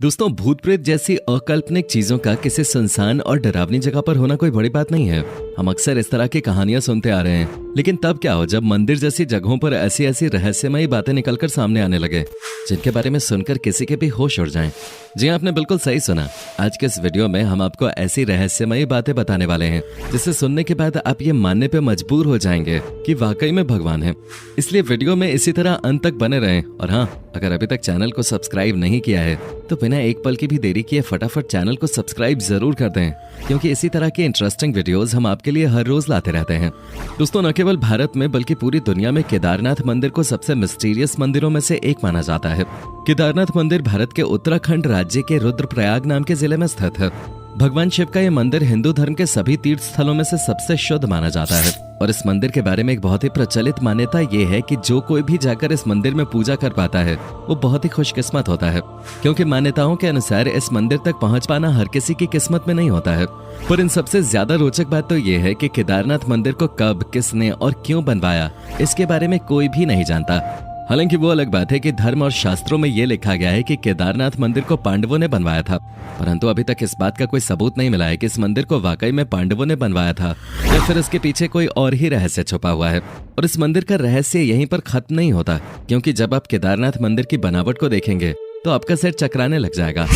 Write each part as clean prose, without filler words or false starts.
दोस्तों, भूत प्रेत जैसी अकाल्पनिक चीजों का किसी सुनसान और डरावनी जगह पर होना कोई बड़ी बात नहीं है। हम अक्सर इस तरह की कहानियां सुनते आ रहे हैं, लेकिन तब क्या हो जब मंदिर जैसी जगहों पर ऐसी ऐसी रहस्यमयी बातें निकलकर सामने आने लगे जिनके बारे में सुनकर किसी के भी होश उड़ जाएं। जी आपने बिल्कुल सही सुना। आज के इस वीडियो में हम आपको ऐसी रहस्यमयी बातें बताने वाले हैं जिसे सुनने के बाद आप ये मानने पे मजबूर हो जाएंगे कि वाकई में भगवान है। इसलिए वीडियो में इसी तरह अंत तक बने रहें। और हाँ, अगर अभी तक चैनल को सब्सक्राइब नहीं किया है तो बिना एक पल की भी देरी किए फटाफट चैनल को सब्सक्राइब जरूर कर दें, क्योंकि इसी तरह के इंटरेस्टिंग वीडियोस हम आपके लिए हर रोज लाते रहते हैं। दोस्तों, न केवल भारत में बल्कि पूरी दुनिया में केदारनाथ मंदिर को सबसे मिस्टीरियस मंदिरों में से एक माना जाता है। केदारनाथ मंदिर भारत के उत्तराखंड राज्य के रुद्रप्रयाग नाम के जिले में स्थित है। भगवान शिव का यह मंदिर हिंदू धर्म के सभी तीर्थ स्थलों में से सबसे शुद्ध माना जाता है। और इस मंदिर के बारे में एक बहुत ही प्रचलित मान्यता ये है कि जो कोई भी जाकर इस मंदिर में पूजा कर पाता है वो बहुत ही खुशकिस्मत होता है, क्योंकि मान्यताओं के अनुसार इस मंदिर तक पहुंच पाना हर किसी की किस्मत में नहीं होता है। पर इन सबसे ज्यादा रोचक बात तो ये है कि केदारनाथ मंदिर को कब, किसने और क्यों बनवाया, इसके बारे में कोई भी नहीं जानता। हालांकि वो अलग बात है कि धर्म और शास्त्रों में ये लिखा गया है कि केदारनाथ मंदिर को पांडवों ने बनवाया था, परंतु अभी तक इस बात का कोई सबूत नहीं मिला है कि इस मंदिर को वाकई में पांडवों ने बनवाया था या फिर इसके पीछे कोई और ही रहस्य छुपा हुआ है। और इस मंदिर का रहस्य यहीं पर खत्म नहीं होता, क्योंकि जब आप केदारनाथ मंदिर की बनावट को देखेंगे तो आपका सिर चकराने लग जाएगा।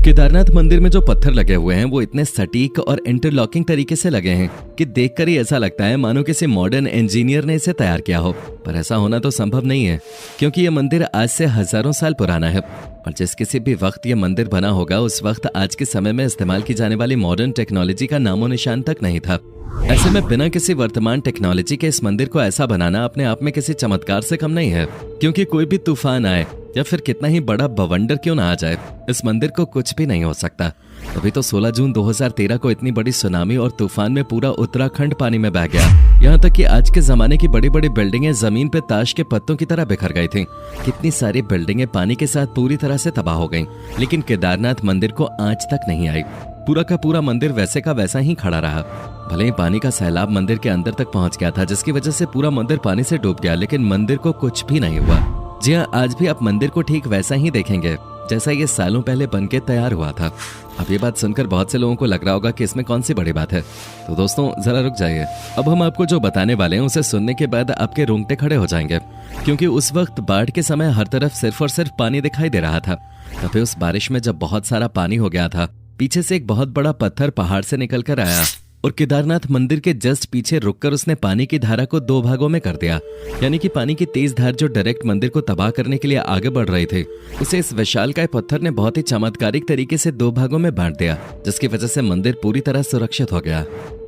केदारनाथ मंदिर में जो पत्थर लगे हुए हैं वो इतने सटीक और इंटरलॉकिंग तरीके से लगे हैं कि देखकर ही ऐसा लगता है मानो किसी मॉडर्न इंजीनियर ने इसे तैयार किया हो। पर ऐसा होना तो संभव नहीं है, क्योंकि ये मंदिर आज से हजारों साल पुराना है। और जिस किसी भी वक्त ये मंदिर बना होगा उस वक्त आज के समय में इस्तेमाल की जाने वाली मॉडर्न टेक्नोलॉजी का नामो निशान तक नहीं था। ऐसे में बिना किसी वर्तमान टेक्नोलॉजी के इस मंदिर को ऐसा बनाना अपने आप में किसी चमत्कार से कम नहीं है, क्योंकि कोई भी तूफान आए या फिर कितना ही बड़ा बवंडर क्यों ना आ जाए, इस मंदिर को कुछ भी नहीं हो सकता। तभी तो 16 जून 2013 को इतनी बड़ी सुनामी और तूफान में पूरा उत्तराखंड पानी में बह गया। यहाँ तक कि आज के जमाने की बड़ी बड़ी बिल्डिंगें जमीन पे ताश के पत्तों की तरह बिखर गई थीं। कितनी सारी बिल्डिंगें पानी के साथ पूरी तरह से तबाह हो गईं, लेकिन केदारनाथ मंदिर को आंच तक नहीं आई। पूरा का पूरा मंदिर वैसे का वैसा ही खड़ा रहा। भले ही पानी का सैलाब मंदिर के अंदर तक पहुंच गया था, जिसकी वजह से पूरा मंदिर पानी से डूब गया, लेकिन मंदिर को कुछ भी नहीं हुआ। जी हाँ, आज भी आप मंदिर को ठीक वैसा ही देखेंगे जैसा ये सालों पहले बनके तैयार हुआ था। अब ये बात सुनकर बहुत से लोगों को लग रहा होगा कि इसमें कौन सी बड़ी बात है। तो दोस्तों, जरा रुक जाइए। अब हम आपको जो बताने वाले हैं उसे सुनने के बाद आपके रोंगटे खड़े हो जाएंगे, क्योंकि उस वक्त बाढ़ के समय हर तरफ सिर्फ और सिर्फ पानी दिखाई दे रहा था। तभी उस बारिश में जब बहुत सारा पानी हो गया था, पीछे से एक बहुत बड़ा पत्थर पहाड़ से निकल कर आया और केदारनाथ मंदिर के जस्ट पीछे रुककर उसने पानी की धारा को 2 भागों में कर दिया। यानी कि पानी की तेज धार जो डायरेक्ट मंदिर को तबाह करने के लिए आगे बढ़ रही थी, उसे इस विशालकाय पत्थर ने बहुत ही चमत्कारिक तरीके से 2 भागों में बांट दिया, जिसकी वजह से मंदिर पूरी तरह सुरक्षित हो गया।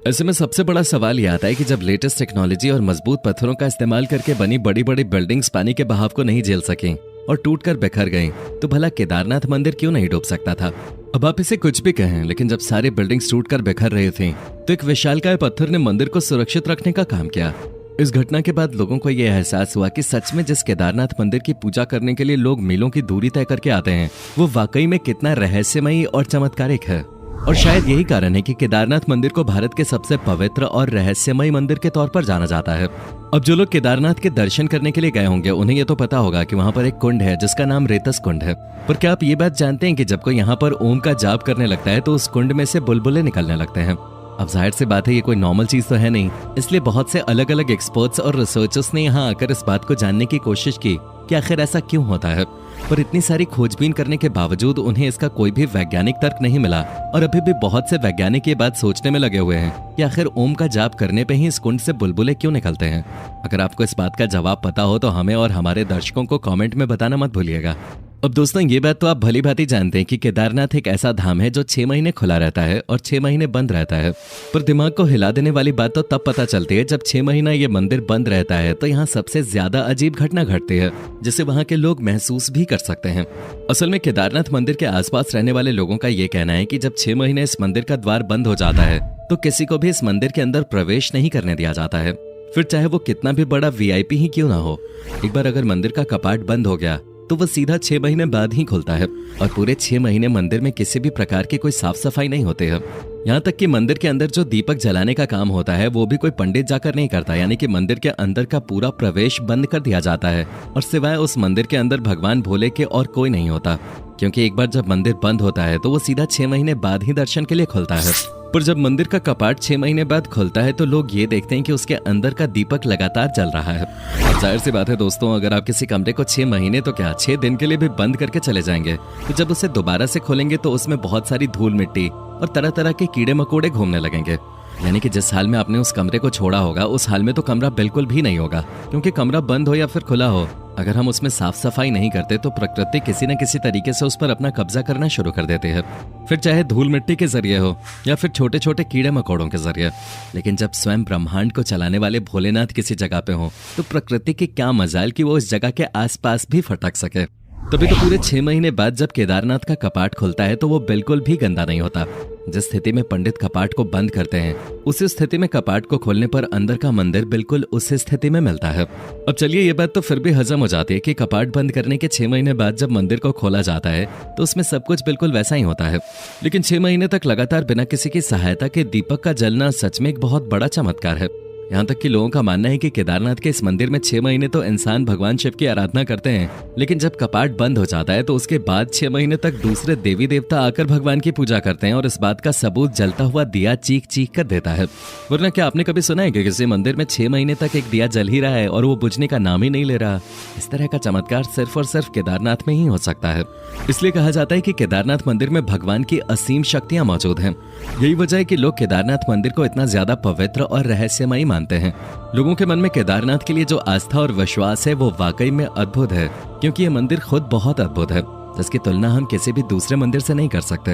ऐसे में सबसे बड़ा सवाल यह आता है कि जब लेटेस्ट टेक्नोलॉजी और मजबूत पत्थरों का इस्तेमाल करके बनी बड़ी बड़ी बिल्डिंग्स पानी के बहाव को नहीं झेल सकी और टूटकर बिखर गई, तो भला केदारनाथ मंदिर क्यों नहीं डूब सकता था। अब आप इसे कुछ भी कहें, लेकिन जब सारी बिल्डिंग्स टूटकर बिखर रही थीं, तो एक विशालकाय पत्थर ने मंदिर को सुरक्षित रखने का काम किया। इस घटना के बाद लोगों को यह एहसास हुआ कि सच में जिस केदारनाथ मंदिर की पूजा करने के लिए लोग मीलों की दूरी तय करके आते हैं, वो वाकई में कितना रहस्यमयी और चमत्कारिक है। और शायद यही कारण है कि केदारनाथ मंदिर को भारत के सबसे पवित्र और रहस्यमय मंदिर के तौर पर जाना जाता है। अब जो लोग केदारनाथ के दर्शन करने के लिए गए होंगे उन्हें ये तो पता होगा कि वहाँ पर एक कुंड है जिसका नाम रेतस कुंड है। पर क्या आप ये बात जानते हैं कि जब कोई यहाँ पर ओम का जाप करने लगता है तो उस कुंड में से बुलबुले निकलने लगते हैं। अब जाहिर सी बात है ये कोई नॉर्मल चीज तो है नहीं, इसलिए बहुत से अलग अलग एक्सपर्ट्स और रिसर्चर्स ने यहाँ आकर इस बात को जानने की कोशिश की कि आखिर ऐसा क्यों होता है। पर इतनी सारी खोजबीन करने के बावजूद उन्हें इसका कोई भी वैज्ञानिक तर्क नहीं मिला। और अभी भी बहुत से वैज्ञानिक ये बात सोचने में लगे हुए हैं कि आखिर ओम का जाप करने पे ही इस कुंड से बुलबुले क्यों निकलते हैं। अगर आपको इस बात का जवाब पता हो तो हमें और हमारे दर्शकों को कमेंट में बताना मत भूलिएगा। अब दोस्तों, ये बात तो आप भली भांति जानते हैं कि केदारनाथ एक ऐसा धाम है जो 6 महीने खुला रहता है और 6 महीने बंद रहता है। पर दिमाग को हिला देने वाली बात तो तब पता चलती है जब 6 महीना ये मंदिर बंद रहता है, तो यहाँ सबसे ज्यादा अजीब घटना घटती है जिसे वहाँ के लोग महसूस भी कर सकते हैं। असल में केदारनाथ मंदिर के आसपास रहने वाले लोगों का ये कहना है कि जब 6 महीने इस मंदिर का द्वार बंद हो जाता है तो किसी को भी इस मंदिर के अंदर प्रवेश नहीं करने दिया जाता है, फिर चाहे वो कितना भी बड़ा VIP ही क्यों ना हो। एक बार अगर मंदिर का कपाट बंद हो गया तो वो सीधा 6 महीने बाद ही खुलता है और पूरे 6 महीने मंदिर में किसी भी प्रकार की कोई साफ सफाई नहीं होती है। यहाँ तक कि मंदिर के अंदर जो दीपक जलाने का काम होता है वो भी कोई पंडित जाकर नहीं करता, यानी कि मंदिर के अंदर का पूरा प्रवेश बंद कर दिया जाता है और सिवाय उस मंदिर के अंदर भगवान भोले के और कोई नहीं होता। क्योंकि एक बार जब मंदिर बंद होता है तो वो सीधा 6 महीने बाद ही दर्शन के लिए खुलता है। पर जब मंदिर का कपाट 6 महीने बाद खुलता है तो लोग ये देखते हैं कि उसके अंदर का दीपक लगातार जल रहा है। अब जाहिर सी बात है दोस्तों, अगर आप किसी कमरे को 6 महीने तो क्या 6 दिन के लिए भी बंद करके चले जाएंगे, तो जब उसे दोबारा से खोलेंगे तो उसमें बहुत सारी धूल मिट्टी और तरह तरह के कीड़े मकोड़े घूमने लगेंगे। यानी कि जिस हाल में आपने उस कमरे को छोड़ा होगा उस हाल में तो कमरा बिल्कुल भी नहीं होगा, क्योंकि कमरा बंद हो या फिर खुला हो, अगर हम उसमें साफ सफाई नहीं करते तो प्रकृति किसी न किसी तरीके से उस पर अपना कब्जा करना शुरू कर देती है, फिर चाहे धूल मिट्टी के जरिए हो या फिर छोटे छोटे कीड़े मकोड़ों के जरिए। लेकिन जब स्वयं ब्रह्मांड को चलाने वाले भोलेनाथ किसी जगह पे हो तो प्रकृति की क्या मजाल कि वो उस जगह के आसपास भी फटक सके। तभी तो पूरे 6 महीने बाद जब केदारनाथ का कपाट खुलता है तो वो बिल्कुल भी गंदा नहीं होता। जिस स्थिति में पंडित कपाट को बंद करते हैं उसी स्थिति में कपाट को खोलने पर अंदर का मंदिर बिल्कुल उसी स्थिति में मिलता है। अब चलिए, ये बात तो फिर भी हजम हो जाती है कि कपाट बंद करने के 6 महीने बाद जब मंदिर को खोला जाता है तो उसमें सब कुछ बिल्कुल वैसा ही होता है। लेकिन 6 महीने तक लगातार बिना किसी की सहायता के दीपक का जलना सच में एक बहुत बड़ा चमत्कार है। यहाँ तक कि लोगों का मानना है कि केदारनाथ के इस मंदिर में 6 महीने तो इंसान भगवान शिव की आराधना करते हैं, लेकिन जब कपाट बंद हो जाता है तो उसके बाद 6 महीने तक दूसरे देवी देवता आकर भगवान की पूजा करते हैं और इस बात का सबूत जलता हुआ दिया चीख चीख कर देता है। वरना क्या आपने कभी सुना है कि किसी मंदिर में 6 महीने तक एक दिया जल ही रहा है और वो बुझने का नाम ही नहीं ले रहा? इस तरह का चमत्कार सिर्फ और सिर्फ केदारनाथ में ही हो सकता है। इसलिए कहा जाता है कि केदारनाथ मंदिर में भगवान की असीम शक्तियां मौजूद हैं। यही वजह है कि लोग केदारनाथ मंदिर को इतना ज्यादा पवित्र और रहस्यमयी मानते हैं। लोगों के मन में केदारनाथ के लिए जो आस्था और विश्वास है वो वाकई में अद्भुत है, क्योंकि ये मंदिर खुद बहुत अद्भुत है, जिसकी तुलना हम किसी भी दूसरे मंदिर से नहीं कर सकते।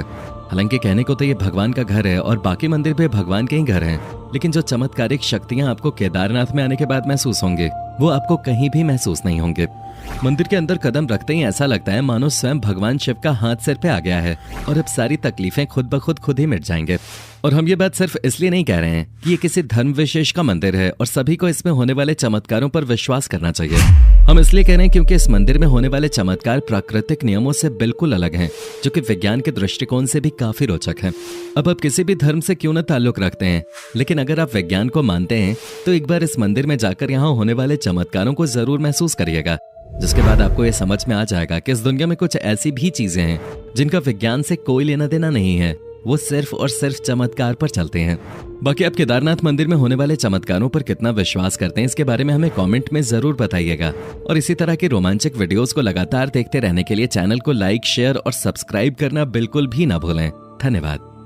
हालांकि कहने को तो ये भगवान का घर है और बाकी मंदिर भी भगवान के ही घर हैं, लेकिन जो चमत्कारिक शक्तियां आपको केदारनाथ में आने के बाद महसूस होंगी वो आपको कहीं भी महसूस नहीं होंगे। मंदिर के अंदर कदम रखते ही ऐसा लगता है मानो स्वयं भगवान शिव का हाथ सिर पे आ गया है और अब सारी तकलीफें खुद ब खुद ही मिट जाएंगे। और हम ये बात सिर्फ इसलिए नहीं कह रहे हैं कि ये किसी धर्म विशेष का मंदिर है और सभी को इसमें होने वाले चमत्कारों पर विश्वास करना चाहिए। हम इसलिए कह रहे हैं क्योंकि इस मंदिर में होने वाले चमत्कार प्राकृतिक नियमों से बिल्कुल अलग हैं, जो कि विज्ञान के दृष्टिकोण से भी काफी रोचक हैं। अब आप किसी भी धर्म से क्यों न ताल्लुक रखते हैं, लेकिन अगर आप विज्ञान को मानते हैं तो एक बार इस मंदिर में जाकर यहाँ होने वाले चमत्कारों को जरूर महसूस करिएगा, जिसके बाद आपको ये समझ में आ जाएगा कि इस दुनिया में कुछ ऐसी भी चीजें हैं जिनका विज्ञान से कोई लेना देना नहीं है, वो सिर्फ और सिर्फ चमत्कार पर चलते हैं। बाकी आप केदारनाथ मंदिर में होने वाले चमत्कारों पर कितना विश्वास करते हैं इसके बारे में हमें कमेंट में जरूर बताइएगा। और इसी तरह के रोमांचक वीडियोस को लगातार देखते रहने के लिए चैनल को लाइक, शेयर और सब्सक्राइब करना बिल्कुल भी ना भूलें। धन्यवाद।